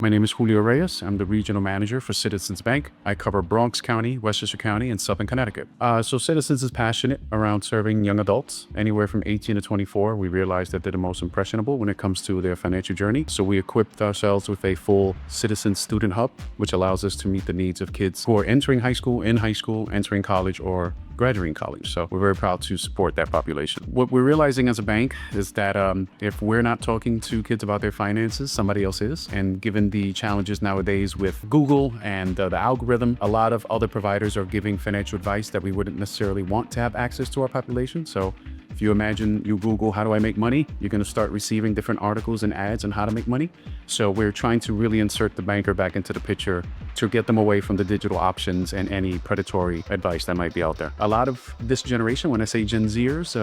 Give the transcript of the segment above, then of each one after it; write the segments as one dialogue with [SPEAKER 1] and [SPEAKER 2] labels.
[SPEAKER 1] My name is Julio Reyes. I'm the regional manager for Citizens Bank. I cover Bronx County, Westchester County, and Southern Connecticut. So Citizens is passionate around serving young adults, anywhere from 18 to 24. We realize that they're the most impressionable when it comes to their financial journey. So we equipped ourselves with a full Citizen Student Hub, which allows us to meet the needs of kids who are entering high school, entering college, or graduating college. So we're very proud to support that population. What we're realizing as a bank is that if we're not talking to kids about their finances, somebody else is. And given the challenges nowadays with Google and the algorithm, a lot of other providers are giving financial advice that we wouldn't necessarily want to have access to our population. So if you imagine you Google, how do I make money? You're going to start receiving different articles and ads on how to make money. So we're trying to really insert the banker back into the picture to get them away from the digital options and any predatory advice that might be out there. A lot of this generation, when I say Gen Zers,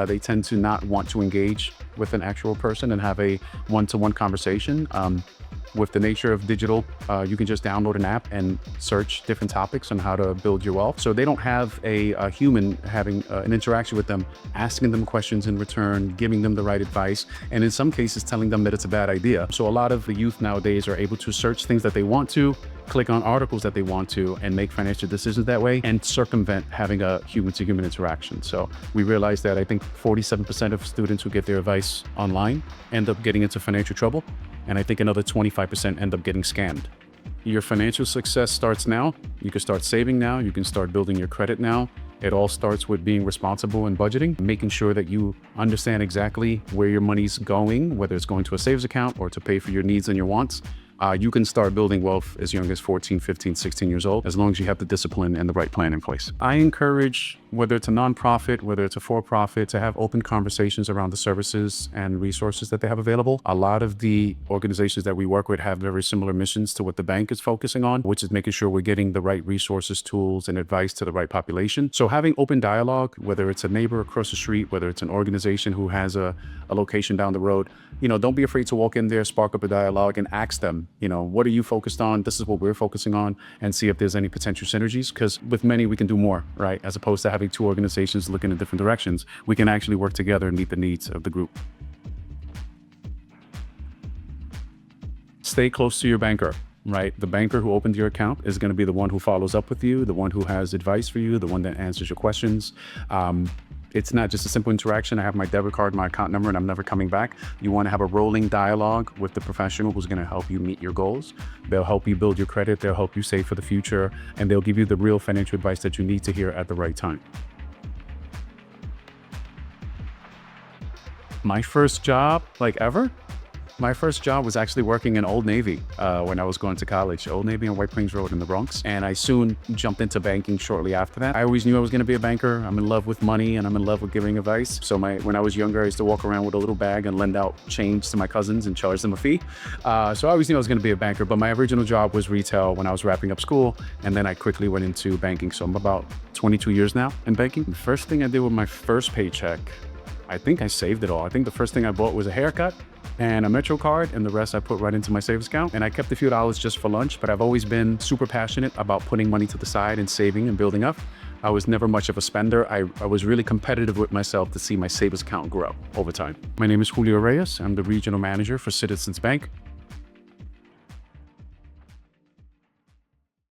[SPEAKER 1] they tend to not want to engage with an actual person and have a one-to-one conversation. With the nature of digital, you can just download an app and search different topics on how to build your wealth. So they don't have a human having an interaction with them, asking them questions in return, giving them the right advice, and in some cases telling them that it's a bad idea. So a lot of the youth nowadays are able to search things that they want to, click on articles that they want to, and make financial decisions that way, and circumvent having a human-to-human interaction. So we realized that I think 47% of students who get their advice online end up getting into financial trouble. And I think another 25% end up getting scammed. Your financial success starts now. You can start saving now. You can start building your credit now. It all starts with being responsible and budgeting, making sure that you understand exactly where your money's going, whether it's going to a savings account or to pay for your needs and your wants. You can start building wealth as young as 14, 15, 16 years old, as long as you have the discipline and the right plan in place. I encourage, whether it's a nonprofit, whether it's a for-profit, to have open conversations around the services and resources that they have available. A lot of the organizations that we work with have very similar missions to what the bank is focusing on, which is making sure we're getting the right resources, tools, and advice to the right population. So having open dialogue, whether it's a neighbor across the street, whether it's an organization who has a location down the road, don't be afraid to walk in there, spark up a dialogue, and ask them, what are you focused on? This is what we're focusing on, and see if there's any potential synergies. Because with many, we can do more, right? As opposed to having two organizations looking in different directions, we can actually work together and meet the needs of the group. Stay close to your banker, right? The banker who opened your account is going to be the one who follows up with you, the one who has advice for you, the one that answers your questions. It's not just a simple interaction. I have my debit card, my account number, and I'm never coming back. You want to have a rolling dialogue with the professional who's going to help you meet your goals. They'll help you build your credit. They'll help you save for the future, and they'll give you the real financial advice that you need to hear at the right time. My first job, my first job was actually working in Old Navy when I was going to college. Old Navy on White Plains Road in the Bronx. And I soon jumped into banking shortly after that. I always knew I was going to be a banker. I'm in love with money and I'm in love with giving advice. So when I was younger, I used to walk around with a little bag and lend out change to my cousins and charge them a fee. So I always knew I was going to be a banker, but my original job was retail when I was wrapping up school. And then I quickly went into banking. So I'm about 22 years now in banking. The first thing I did with my first paycheck, I think I saved it all. I think the first thing I bought was a haircut and a Metro card, and the rest I put right into my savings account. And I kept a few dollars just for lunch, but I've always been super passionate about putting money to the side and saving and building up. I was never much of a spender. I was really competitive with myself to see my savings account grow over time. My name is Julio Reyes. I'm the regional manager for Citizens Bank.